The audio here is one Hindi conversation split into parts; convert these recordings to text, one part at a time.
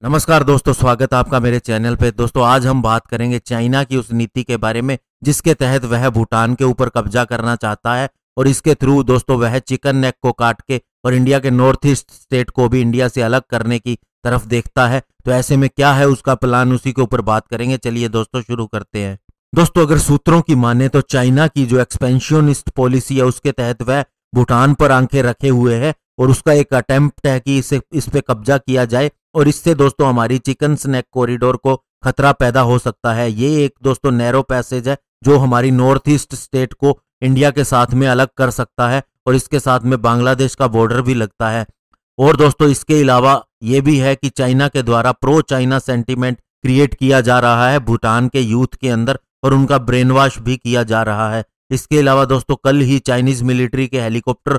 नमस्कार दोस्तों, स्वागत है आपका मेरे चैनल पे। दोस्तों आज हम बात करेंगे चाइना की उस नीति के बारे में जिसके तहत वह भूटान के ऊपर कब्जा करना चाहता है और इसके थ्रू दोस्तों वह चिकन नेक को काट के और इंडिया के नॉर्थ ईस्ट स्टेट को भी इंडिया से अलग करने की तरफ देखता है। तो ऐसे में क्या है उसका प्लान, उसी के ऊपर बात करेंगे। चलिए दोस्तों शुरू करते हैं। दोस्तों अगर सूत्रों की माने तो चाइना की जो एक्सपेंशनिस्ट पॉलिसी है उसके तहत वह भूटान पर आंखें रखे हुए है और उसका एक अटेम्प्ट है कि इस पे कब्जा किया जाए और इससे दोस्तों हमारी चिकन स्नैक कॉरिडोर को खतरा पैदा हो सकता है। ये एक दोस्तों नैरो पैसेज है जो हमारी नॉर्थ ईस्ट स्टेट को इंडिया के साथ में अलग कर सकता है और इसके साथ में बांग्लादेश का बॉर्डर भी लगता है। और दोस्तों इसके अलावा ये भी है कि चाइना के द्वारा प्रो चाइना सेंटीमेंट क्रिएट किया जा रहा है भूटान के यूथ के अंदर और उनका ब्रेन वॉश भी किया जा रहा है। इसके अलावा दोस्तों कल ही चाइनीज मिलिट्री के हेलीकॉप्टर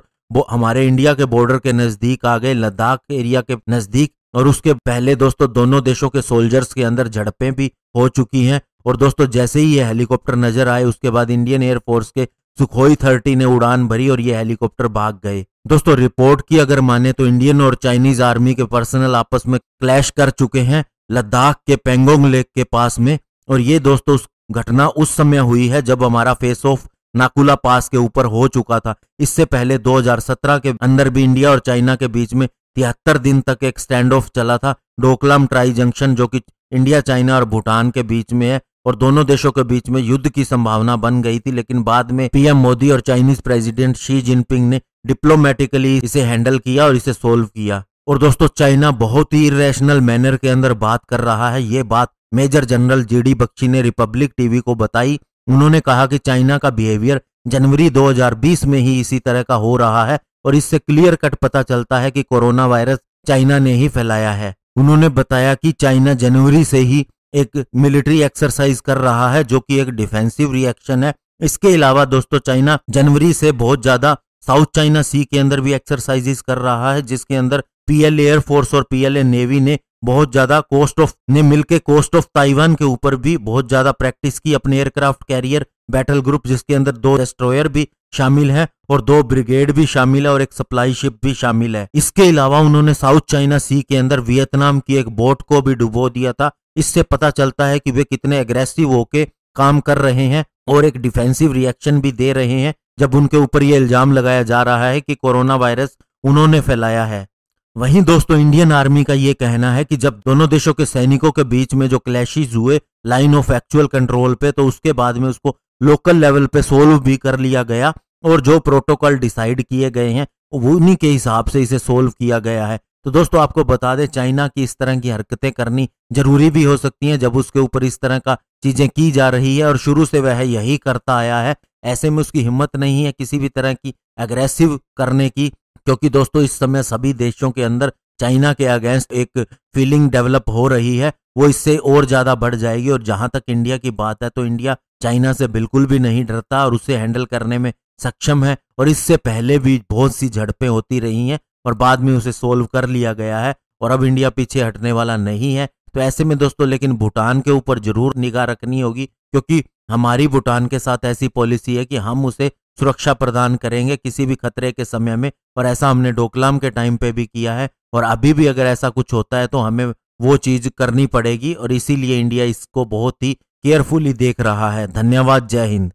हमारे इंडिया के बॉर्डर के नजदीक आ गए, लद्दाख एरिया के नजदीक। और उसके पहले दोस्तों दोनों देशों के सोल्जर्स के अंदर झड़पें भी हो चुकी हैं। और दोस्तों जैसे ही ये हेलीकॉप्टर नजर आए उसके बाद इंडियन एयरफोर्स के सुखोई 30 ने उड़ान भरी और ये हेलीकॉप्टर भाग गए। दोस्तों रिपोर्ट की अगर माने तो इंडियन और चाइनीज आर्मी के पर्सनल आपस में क्लैश कर चुके हैं लद्दाख के पेंगोंग लेक के पास में। और ये दोस्तों उस घटना उस समय हुई है जब हमारा फेस ऑफ नाकुला पास के ऊपर हो चुका था। इससे पहले 2017 के अंदर भी इंडिया और चाइना के बीच में 73 दिन तक एक स्टैंड ऑफ चला था डोकलाम ट्राई जंक्शन, जो कि इंडिया, चाइना और भूटान के बीच में है और दोनों देशों के बीच में युद्ध की संभावना बन गई थी। लेकिन बाद में पीएम मोदी और चाइनीज प्रेसिडेंट शी जिनपिंग ने डिप्लोमेटिकली इसे हैंडल किया और इसे सोल्व किया। और दोस्तों चाइना बहुत ही इरेशनल मैनर के अंदर बात कर रहा है। ये बात मेजर जनरल जीडी बख्शी ने रिपब्लिक टीवी को बताई। उन्होंने कहा कि चाइना का बिहेवियर जनवरी 2020 में ही इसी तरह का हो रहा है और इससे क्लियर कट पता चलता है कि कोरोना वायरस चाइना ने ही फैलाया है। उन्होंने बताया कि चाइना जनवरी से ही एक मिलिट्री एक्सरसाइज कर रहा है जो कि एक डिफेंसिव रिएक्शन है। इसके अलावा दोस्तों चाइना जनवरी से बहुत ज्यादा साउथ चाइना सी के अंदर भी एक्सरसाइजेस कर रहा है, जिसके अंदर पीएल एयरफोर्स और पीएलए नेवी ने बहुत ज्यादा कोस्ट ऑफ ताइवान के ऊपर भी बहुत ज्यादा प्रैक्टिस की। अपने एयरक्राफ्ट कैरियर बैटल ग्रुप जिसके अंदर 2 डिस्ट्रॉयर भी शामिल है और 2 ब्रिगेड भी शामिल है और एक सप्लाई शिप भी शामिल है। इसके अलावा उन्होंने साउथ चाइना सी के अंदर वियतनाम की एक बोट को भी डुबो दिया था। इससे पता चलता है कि वे कितने एग्रेसिव होके काम कर रहे हैं और एक डिफेंसिव रिएक्शन भी दे रहे हैं जब उनके ऊपर यह इल्जाम लगाया जा रहा है कि कोरोना वायरस उन्होंने फैलाया है। वहीं दोस्तों इंडियन आर्मी का यह कहना है कि जब दोनों देशों के सैनिकों के बीच में जो क्लैशेस हुए लाइन ऑफ एक्चुअल कंट्रोल पे, तो उसके बाद में उसको लोकल लेवल पे सोल्व भी कर लिया गया और जो प्रोटोकॉल डिसाइड किए गए हैं वो उन्हीं के हिसाब से इसे सोल्व किया गया है। तो दोस्तों आपको बता दें चाइना की इस तरह की हरकतें करनी जरूरी भी हो सकती हैं जब उसके ऊपर इस तरह का चीजें की जा रही है और शुरू से वह यही करता आया है। ऐसे में उसकी हिम्मत नहीं है किसी भी तरह की एग्रेसिव करने की, क्योंकि दोस्तों इस समय सभी देशों के अंदर चाइना के अगेंस्ट एक फीलिंग डेवलप हो रही है, वो इससे और ज्यादा बढ़ जाएगी। और जहां तक इंडिया की बात है तो इंडिया चाइना से बिल्कुल भी नहीं डरता और उसे हैंडल करने में सक्षम है और इससे पहले भी बहुत सी झड़पें होती रही हैं और बाद में उसे सोल्व कर लिया गया है और अब इंडिया पीछे हटने वाला नहीं है। तो ऐसे में दोस्तों लेकिन भूटान के ऊपर जरूर निगाह रखनी होगी, क्योंकि हमारी भूटान के साथ ऐसी पॉलिसी है कि हम उसे सुरक्षा प्रदान करेंगे किसी भी खतरे के समय में, और ऐसा हमने डोकलाम के टाइम पे भी किया है और अभी भी अगर ऐसा कुछ होता है तो हमें वो चीज करनी पड़ेगी और इसीलिए इंडिया इसको बहुत ही केयरफुली देख रहा है। धन्यवाद, जय हिंद।